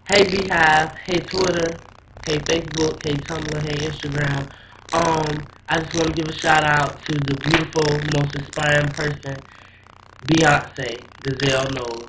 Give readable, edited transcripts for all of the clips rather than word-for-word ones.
Hey Beehive, hey Twitter, hey Facebook, hey Tumblr, hey Instagram. I just want to give a shout out to the beautiful, most inspiring person, Beyonce, Gazelle knows.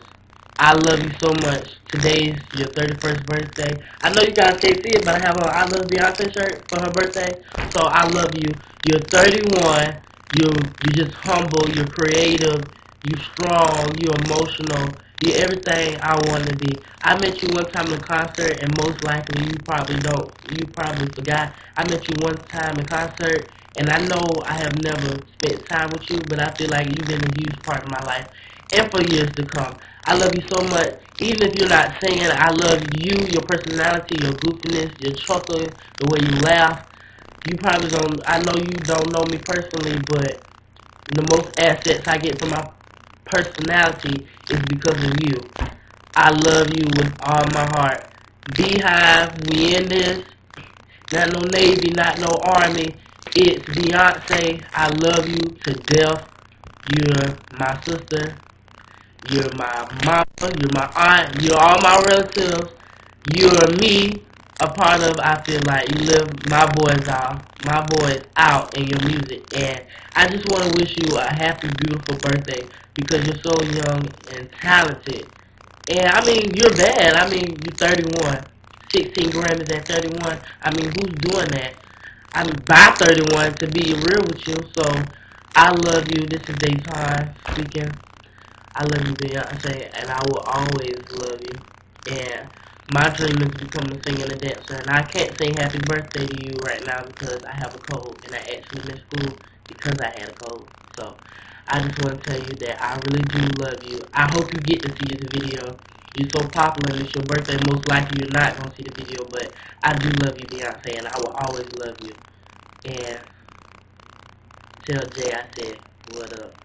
I love you so much. Today's your 31st birthday. I know you guys can't see it, but I have a I love Beyonce shirt for her birthday. So I love you. You're 31. You're just humble. You're creative. You're strong. You're emotional. You're everything I want to be. I met you one time in concert, and most likely you probably don't. You probably forgot. I met you one time in concert, and I know I have never spent time with you, but I feel like you've been a huge part of my life and for years to come. I love you so much. Even if you're not singing, I love you, your personality, your goofiness, your chuckle, the way you laugh. You probably don't, I know you don't know me personally, but the most assets I get from my personality is because of you. I love you with all my heart. Beehive, we in this. Not no Navy, not no Army. It's Beyonce. I love you to death. You're my sister. You're my mama. You're my aunt. You're all my relatives. You're me. A part of. I feel like you live my voice out. My voice out in your music, and I just want to wish you a happy, beautiful birthday because you're so young and talented. And I mean, you're bad. I mean, you're 31. 16 Grammys at 31. I mean, who's doing that? I'm by 31 to be real with you. So I love you. This is Daytime speaking. I love you, Beyonce, and I will always love you. And my dream is to become a singer and a dancer. And I can't say happy birthday to you right now because I have a cold, and I actually missed school because I had a cold. So I just want to tell you that I really do love you. I hope you get to see this video. You're so popular, and it's your birthday. Most likely you're not going to see the video, but I do love you, Beyonce, and I will always love you. And tell Jay I said, what up.